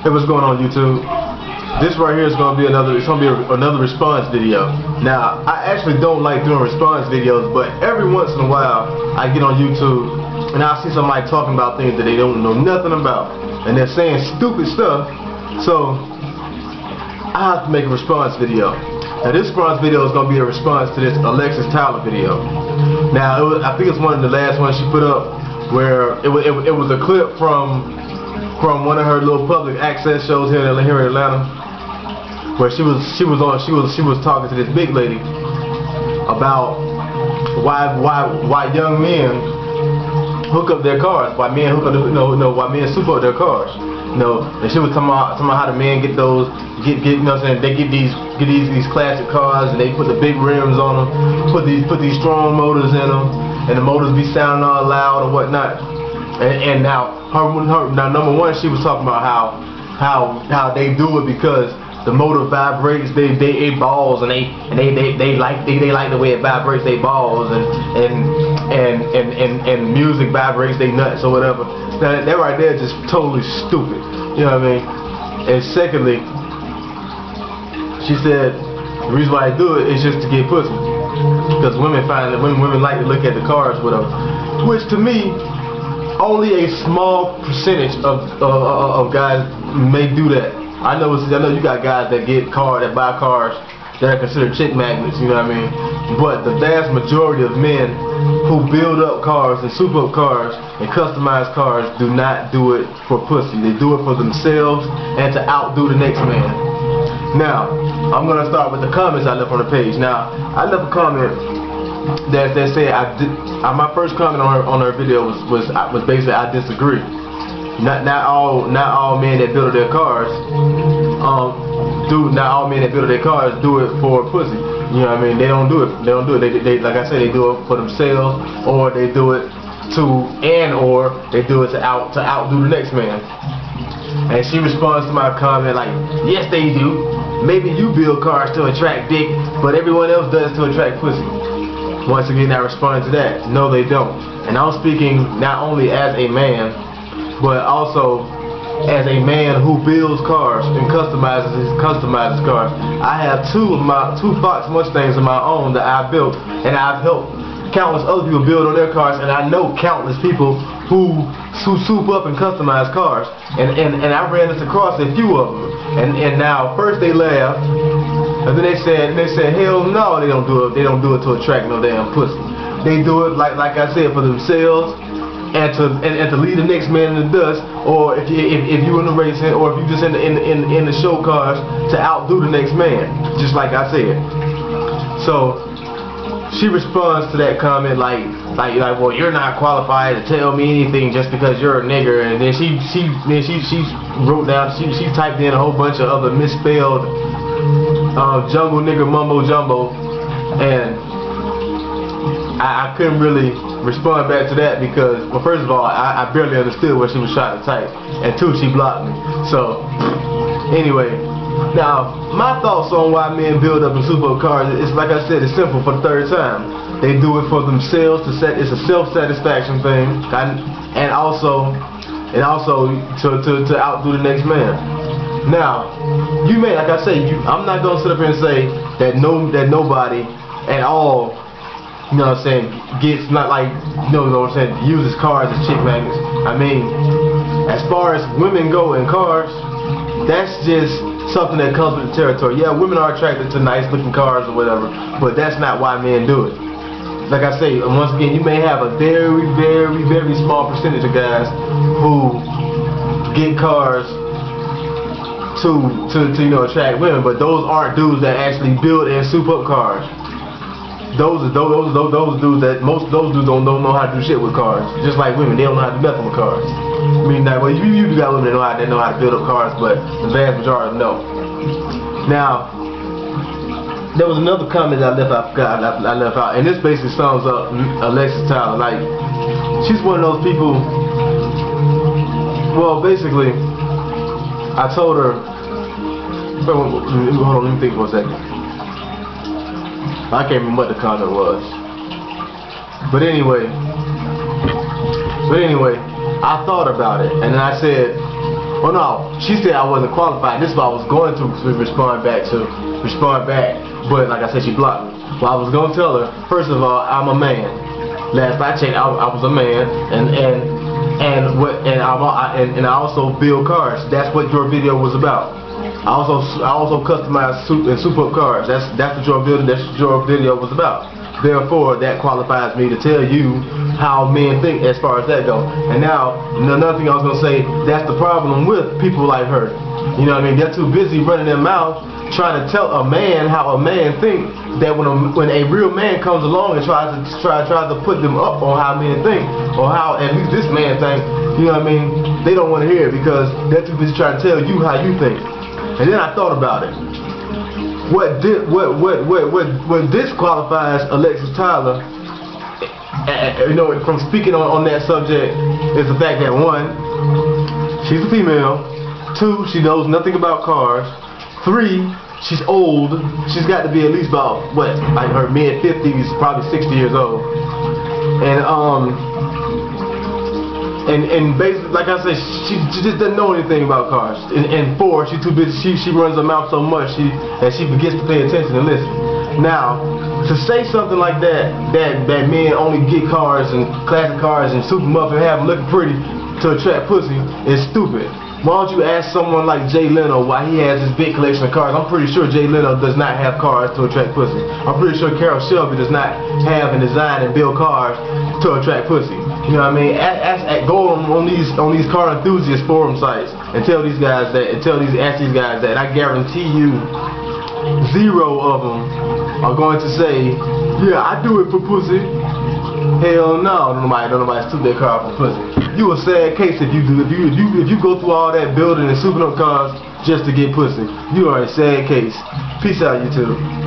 Hey, what's going on, YouTube? This right here is gonna be another response video. Now, I actually don't like doing response videos, but every once in a while I get on YouTube and I see somebody talking about things that they don't know nothing about, and they're saying stupid stuff. So I have to make a response video. Now, this response video is gonna be a response to this Alexys Tylor video. Now, I think it's one of the last ones she put up, where it was a clip from one of her little public access shows here in Atlanta, where she was talking to this big lady about why young men hook up their cars, why men hook up why men soup up their cars. And she was talking about how the men get those you know what I'm saying, they get these classic cars and they put the big rims on them, put these strong motors in them, and the motors be sounding all loud and whatnot. And now number one, she was talking about how they do it because the motor vibrates they balls, and they like the way it vibrates they balls, and music vibrates they nuts or whatever. Now, that right there is just totally stupid. You know what I mean? And secondly, she said the reason why they do it is just to get pussy, because women like to look at the cars with them, which to me, only a small percentage of guys may do that. I know you got guys that buy cars that are considered chick magnets, you know what I mean? But the vast majority of men who build up cars and soup up cars and customize cars do not do it for pussy. They do it for themselves and to outdo the next man. Now, I'm gonna start with the comments I left on the page. Now, I left a comment that said my first comment on her video was basically I disagree. Not all men that build their cars do it for pussy. You know what I mean? They don't do it. They like I said, they do it for themselves, or they do it to outdo the next man. And she responds to my comment like, yes they do. Maybe you build cars to attract dick, but everyone else does to attract pussy. Once again, I respond to that. No, they don't. And I'm speaking not only as a man, but also as a man who builds cars and customizes cars. I have two Fox Mustangs of my own that I built, and I've helped countless other people build on their cars, and I know countless people who soup up and customize cars, and I ran this across a few of them, and now first they laughed, and then they said hell no, they don't do it to attract no damn pussy. They do it like I said, for themselves, and to lead the next man in the dust, or if you in the racing, or if you just in the show cars, to outdo the next man, just like I said. So she responds to that comment like, well, you're not qualified to tell me anything just because you're a nigger. And then she wrote down, she typed in a whole bunch of other misspelled jungle nigger mumbo jumbo, and I couldn't really respond back to that because, well, first of all, I barely understood what she was trying to type, and two, she blocked me. So anyway, now my thoughts on why men build up and soup up cars is, like I said, it's simple. For the third time, they do it for themselves. It's a self-satisfaction thing, and also to outdo the next man. Now, you may, like I say, I'm not gonna sit up here and say that nobody at all, you know what I'm saying, gets not like, you know what I'm saying, uses cars as chick magnets. I mean, as far as women go in cars, that's just something that comes with the territory. Yeah, women are attracted to nice looking cars or whatever, but that's not why men do it. Like I say, once again, you may have a very, very, very small percentage of guys who get cars to attract women, but those aren't dudes that actually build and soup up cars. Those dudes most of those dudes don't know how to do shit with cars. Just like women, they don't know how to do nothing with cars. I mean, well, you got women that know how to build up cars, but the vast majority no. Now, there was another comment that I left out, and this basically sums up Alexys Tylor. Like, she's one of those people. Well, basically, I told her. Hold on, let me think for a second. I can't remember what the comment was. But anyway, I thought about it, and then I said, Well, no, she said I wasn't qualified. This is what I was going to respond back. But like I said, she blocked me. Well, I was gonna tell her, first of all, I'm a man. Last I checked, I was a man, and I also build cars. That's what your video was about. I also customize and soup up cars. That's what your video was about. Therefore, that qualifies me to tell you how men think as far as that goes. And now, another thing I was gonna say, that's the problem with people like her. You know what I mean? They're too busy running their mouth trying to tell a man how a man thinks, that when a real man comes along and tries to put them up on how men think, or how at least this man thinks, you know what I mean, they don't want to hear it because they're too busy trying to tell you how you think. And then I thought about it. What disqualifies Alexys Tylor, you know, from speaking on that subject is the fact that, one, she's a female, two, she knows nothing about cars, three, she's old. She's got to be at least about, what, like her mid-50s, probably 60 years old. And basically, like I said, she just doesn't know anything about cars. And four, she's too busy. She runs her mouth so much that she forgets to pay attention and listen. Now, to say something like that men only get cars and classic cars and soup them up and have them looking pretty to attract pussy is stupid. Why don't you ask someone like Jay Leno why he has this big collection of cars? I'm pretty sure Jay Leno does not have cars to attract pussy. I'm pretty sure Carol Shelby does not have and design and build cars to attract pussy. You know what I mean? Go on these car enthusiast forum sites and tell these guys that, ask these guys that. I guarantee you, 0 of them are going to say, yeah, I do it for pussy. Hell no, nobody stoop their car for pussy. You a sad case if you go through all that building and souping up cars just to get pussy. You are a sad case. Peace out, YouTube.